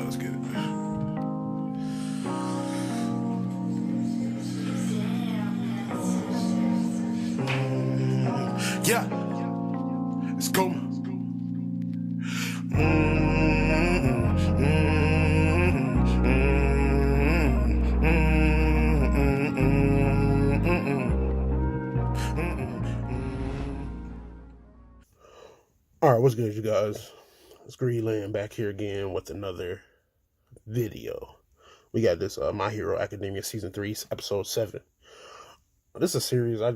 let's get it. Yeah, let's go. All right, what's good, you guys? It's Greenland back here again with another video. We got this My Hero Academia Season 3, Episode 7. This is a series I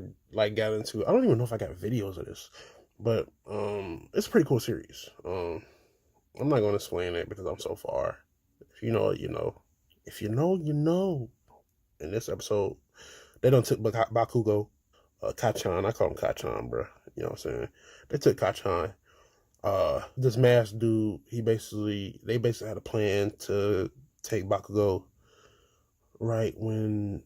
got into. I don't even know if I got videos of this, but it's a pretty cool series. I'm not going to explain it because I'm so far. If you know, you know. If you know, you know. In this episode, they done took Bakugo, Kachan. I call him Kachan, bro. You know what I'm saying? They took Kachan. This masked dude, they basically had a plan to take Bakugo right when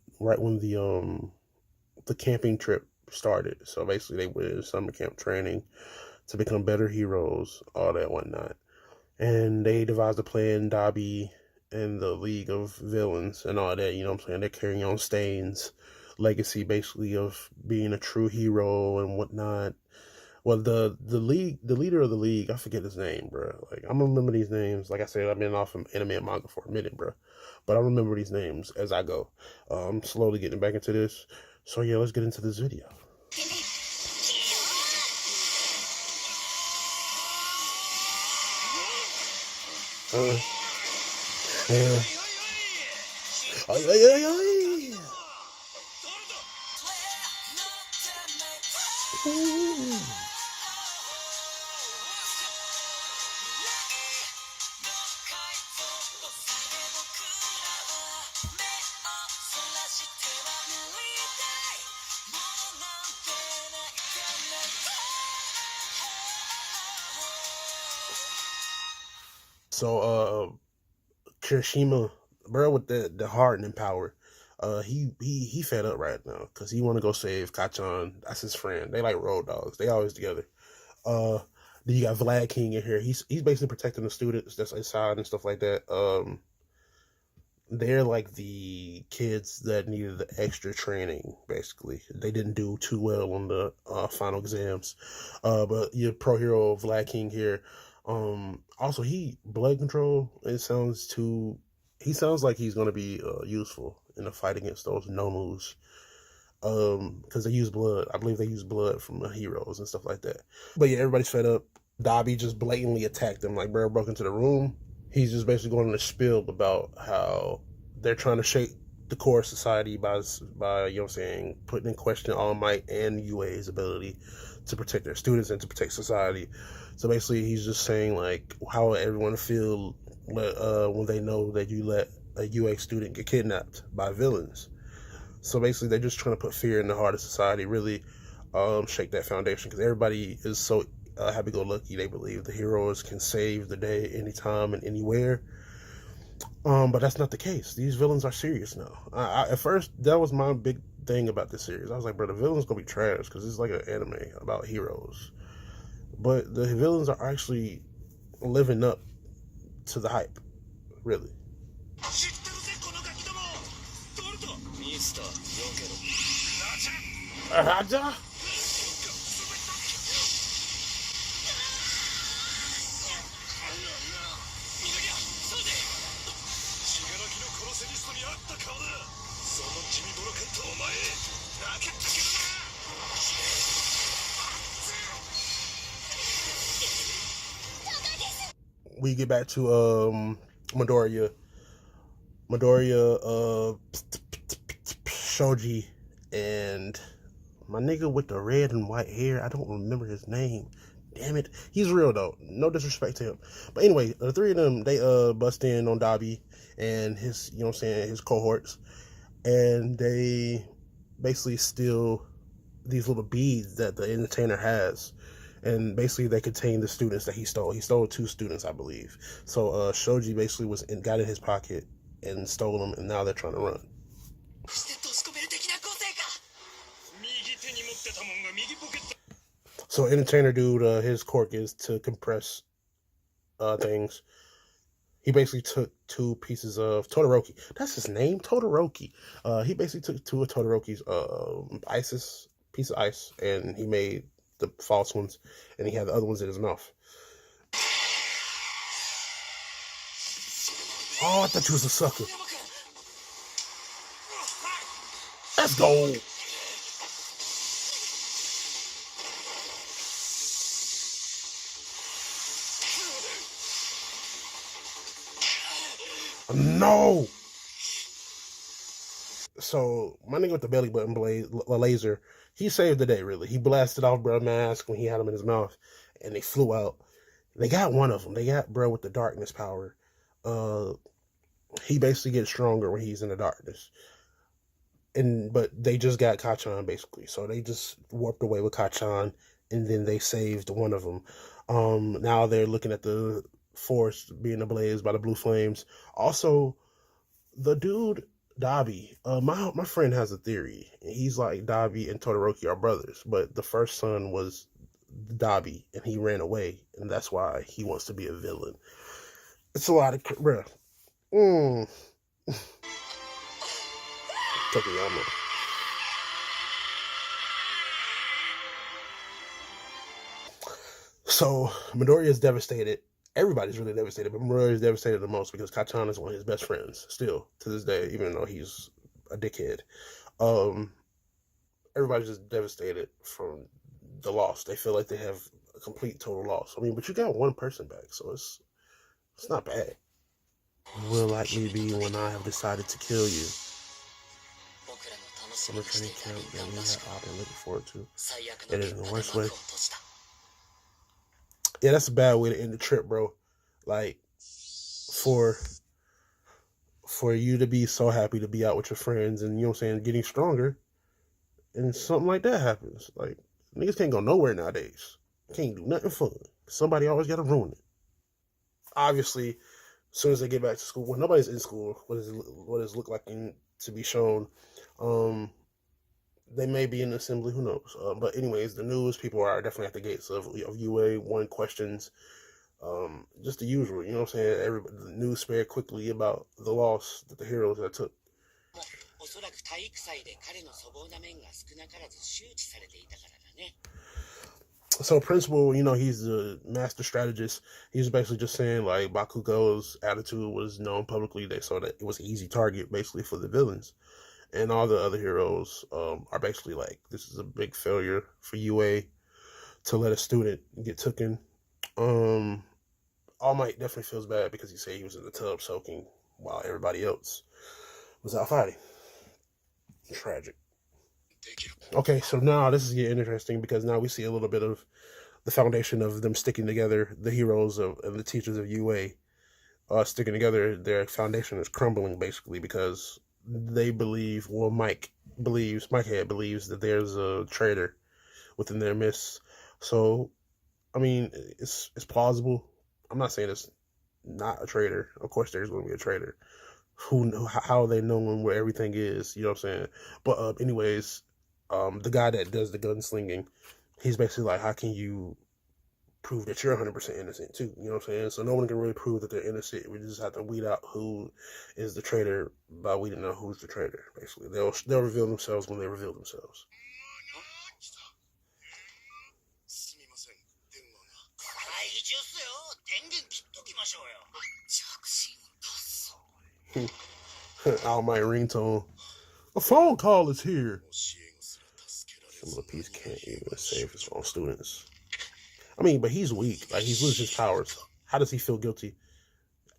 the camping trip started. So basically they went in summer camp training to become better heroes, all that whatnot. And they devised a plan, Dabi and the League of Villains and all that, you know what I'm saying? They're carrying on Stain's legacy basically of being a true hero and whatnot. Well, the leader of the league, I forget his name, bro. Like, I'm gonna remember these names. Like I said, I've been off from anime and manga for a minute, bro. But I remember these names as I go. I'm slowly getting back into this. So yeah, let's get into this video. Yeah. Ay, ay, ay, ay. Ooh. So, Kirishima, bro, with the hardening power, he fed up right now because he want to go save Kachan. That's his friend. They like road dogs. They always together. Then you got Vlad King in here. He's basically protecting the students that's inside and stuff like that. They're like the kids that needed the extra training. Basically, they didn't do too well on the final exams. But your pro hero Vlad King here. Also he blood control. He sounds like he's gonna be useful in the fight against those Nomus. Because they use blood. I believe they use blood from the heroes and stuff like that. But yeah, everybody's fed up. Dabi just blatantly attacked them. Like, bro broke into the room. He's just basically going on a spiel about how they're trying to shake the core society by you know what I'm saying, putting in question All Might and UA's ability to protect their students and to protect society. So basically he's just saying like how everyone feel when they know that you let a UA student get kidnapped by villains. So basically they're just trying to put fear in the heart of society, really shake that foundation, because everybody is so happy-go-lucky. They believe the heroes can save the day anytime and anywhere. But that's not the case. These villains are serious now. At first, that was my big thing about this series. I was like, bro, the villains gonna be trash because it's like an anime about heroes. But the villains are actually living up to the hype, really. Raja? We get back to Midoriya, Shoji, and my nigga with the red and white hair. I don't remember his name. Damn it. He's real though. No disrespect to him. But anyway, the three of them, they bust in on Dabi and his, you know what I'm saying, his cohorts. And they basically steal these little beads that the entertainer has. And basically they contain the students that he stole. He stole 2 students, I believe. So Shoji basically got in his pocket and stole them, and now they're trying to run. So entertainer dude, his quirk is to compress things. He basically took two pieces of Todoroki. That's his name, Todoroki. He basically took two of Todoroki's piece of ice, and he made the false ones, and he had the other ones in his mouth. Oh, I thought you was a sucker. Let's go. No. So my nigga with the belly button blade laser, he saved the day. Really, he blasted off bro mask when he had him in his mouth, and they flew out. They got one of them. They got bro with the darkness power. He basically gets stronger when he's in the darkness. But they just got Kachan basically, so they just warped away with Kachan, and then they saved one of them. Now they're looking at the forest being ablaze by the blue flames. Also, the dude Dabi, my friend has a theory. He's like Dabi and Todoroki are brothers, but the first son was Dabi, and he ran away, and that's why he wants to be a villain. It's a lot of bruh. Tokiyama. So Midoriya is devastated. Everybody's really devastated, but Midoriya is devastated the most because Kachan is one of his best friends still to this day, even though he's a dickhead. Everybody's just devastated from the loss. They feel like they have a complete total loss. I mean, but you got one person back, so it's not bad. Will likely be when I have decided to kill you. Summer training camp that we have all been looking forward to. It is in the worst way. Yeah, that's a bad way to end the trip, bro. Like, for you to be so happy to be out with your friends and, you know what I'm saying, getting stronger, and something like that happens. Like, niggas can't go nowhere nowadays. Can't do nothing fun. Somebody always got to ruin it. Obviously, as soon as they get back to school, when nobody's in school, what does it look like to be shown? They may be in the assembly, who knows? But anyways, the news people are definitely at the gates of UA, one questions, just the usual, you know what I'm saying? The news spread quickly about the loss that the heroes that took. So Principal, you know, he's the master strategist. He's basically just saying like Bakugo's attitude was known publicly, so that it was an easy target basically for the villains. And all the other heroes are basically like, this is a big failure for UA to let a student get taken. All Might definitely feels bad because he said he was in the tub soaking while everybody else was out fighting. Tragic. Okay, so now this is getting interesting because now we see a little bit of the foundation of them sticking together. The heroes and the teachers of UA sticking together. Their foundation is crumbling basically because they believe, well, Mikehead believes that there's a traitor within their midst. So, I mean, it's plausible. I'm not saying it's not a traitor. Of course, there's going to be a traitor. How are they knowing where everything is? You know what I'm saying? But anyways, the guy that does the gunslinging, he's basically like, how can you prove that you're 100% innocent too? You know what I'm saying? So no one can really prove that they're innocent. We just have to weed out who is the traitor by weeding out who's the traitor. Basically, they'll reveal themselves when they reveal themselves. All My ringtone. A phone call is here. Similar piece can't even save his own students. I mean, but he's weak. Like, he's losing his powers. How does he feel guilty?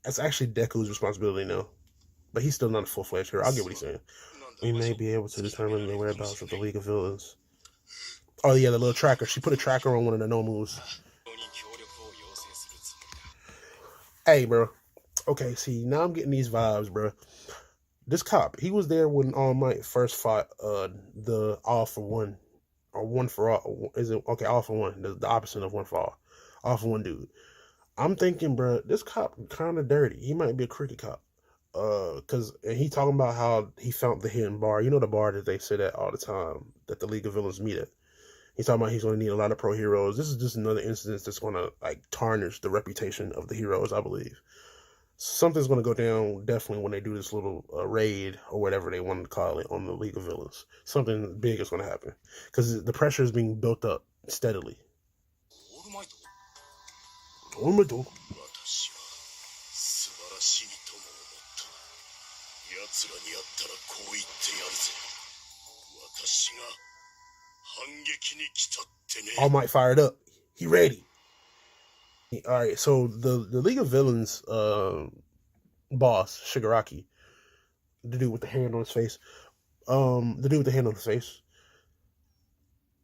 That's actually Deku's responsibility now. But he's still not a full-fledged hero. I'll get what he's saying. We may be able to determine the whereabouts of the League of Villains. Oh, yeah, the little tracker. She put a tracker on one of the Nomus. Hey, bro. Okay, see, now I'm getting these vibes, bro. This cop, he was there when All Might first fought the All for One. Or One for All. Is it? Okay, All for One. The opposite of One for All. All for One dude. I'm thinking, bro, this cop kind of dirty. He might be a cricket cop. And he talking about how he found the hidden bar. You know the bar that they sit at all the time, that the League of Villains meet at. He's talking about he's going to need a lot of pro heroes. This is just another instance that's going to like tarnish the reputation of the heroes, I believe. something's going to go down definitely when they do this little raid or whatever they wanted to call it on the League of Villains. Something big is going to happen because the pressure is being built up steadily. All Might fired up. He ready. All right, so the League of Villains boss Shigaraki, the dude with the hand on his face,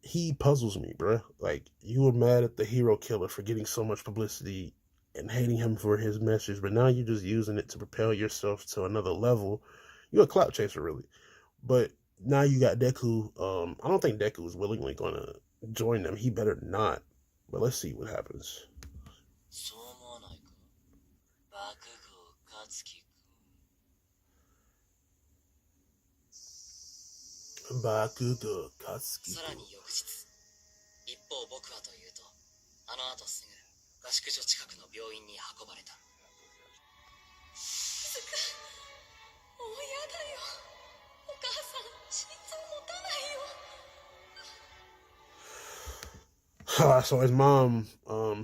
he puzzles me, bruh. Like, you were mad at the hero killer for getting so much publicity and hating him for his message, but now you're just using it to propel yourself to another level. You're a clout chaser, really. But now you got Deku. I don't think Deku is willingly going to join them. He better not. But let's see what happens. Bakugo Katsuki. さらに翌日、一方僕はというと、あの後すぐ合宿所近くの病院に運ばれた。もうやだよ。お母さん、心臓持たないよ。So his mom,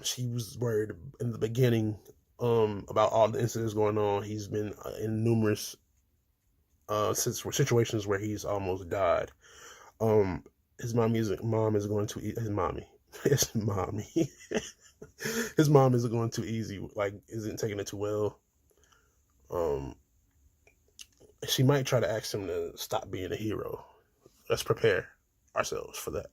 she was worried in the beginning, about all the incidents going on. He's been in numerous situations where he's almost died. His mom is going to his mommy. His mom isn't going too easy. Like, isn't taking it too well. She might try to ask him to stop being a hero. Let's prepare ourselves for that.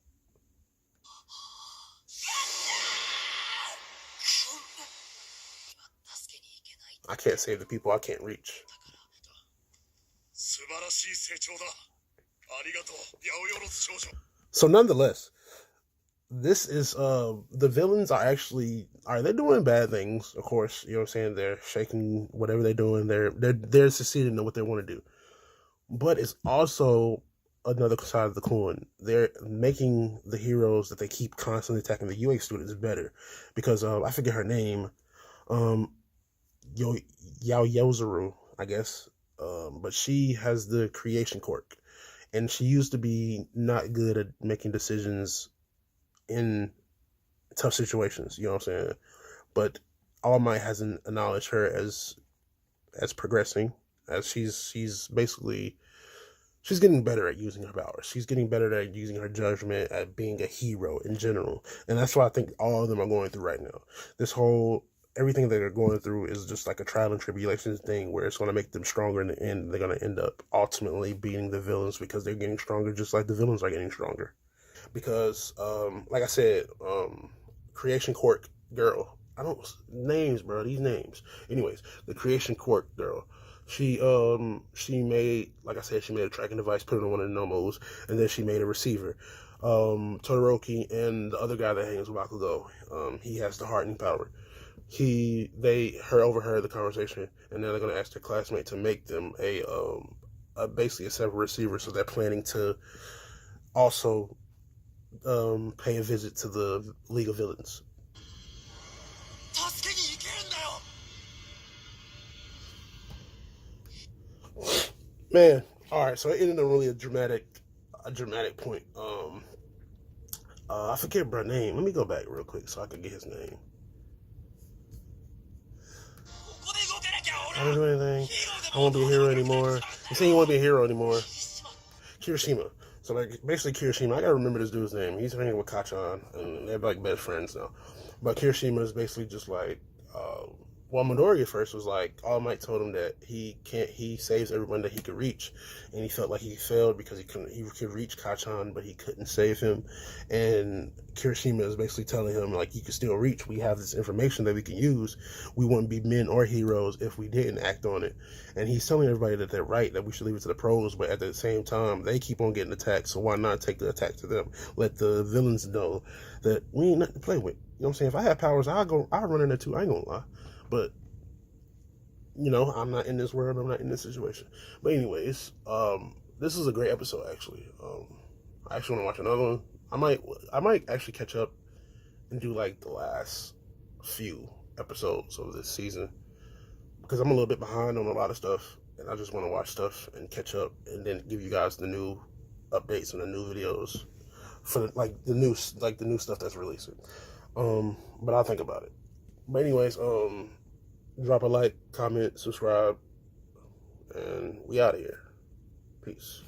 I can't save the people I can't reach. So nonetheless, this is the villains they're doing bad things, of course, you know what I'm saying? They're shaking whatever they're doing, they're succeeding in what they want to do. But it's also another side of the coin. They're making the heroes that they keep constantly attacking, the UA students, better. Because I forget her name. Yaoyorozu, I guess. But she has the creation quirk, and she used to be not good at making decisions in tough situations, you know what I'm saying? But All Might has acknowledged her as progressing, as she's basically, she's getting better at using her powers. She's getting better at using her judgment, at being a hero in general. And that's what I think all of them are going through right now. Everything that they're going through is just like a trial and tribulation thing where it's going to make them stronger in the end. They're going to end up ultimately beating the villains because they're getting stronger just like the villains are getting stronger. Because, like I said, Creation Quirk girl. Names, bro, these names. Anyways, the Creation Quirk girl. She made, like I said, she made a tracking device, put it on one of the Nomos, and then she made a receiver. Todoroki and the other guy that hangs with Bakugo, he has the hardening power. They overheard the conversation, and then they're gonna ask their classmate to make them basically a separate receiver. So they're planning to also pay a visit to the League of Villains. Man, all right. So it ended on really a dramatic point. I forget bro name. Let me go back real quick so I can get his name. I don't do anything. I won't be a hero anymore. You say you won't be a hero anymore. Kirishima. So like basically Kirishima, I gotta remember this dude's name. He's hanging with Kachan, and they're like best friends now. But Kirishima is basically just like, well, Midori at first was like, All Might told him that he saves everyone that he could reach, and he felt like he failed because he could reach Kachan, but he couldn't save him. And Kirishima is basically telling him, like, you can still reach. We have this information that we can use. We wouldn't be men or heroes if we didn't act on it. And he's telling everybody that they're right, that we should leave it to the pros, but at the same time, they keep on getting attacked, so why not take the attack to them? Let the villains know that we ain't nothing to play with. You know what I'm saying? If I had powers, I'll run in there too. I ain't gonna lie. But, you know, I'm not in this world. I'm not in this situation. But anyways, this is a great episode, actually. I actually want to watch another one. I might actually catch up and do, like, the last few episodes of this season. because I'm a little bit behind on a lot of stuff, and I just want to watch stuff and catch up, and then give you guys the new updates and the new videos for the new stuff that's releasing. But I'll think about it. But anyways, drop a like, comment, subscribe, and we out of here. Peace.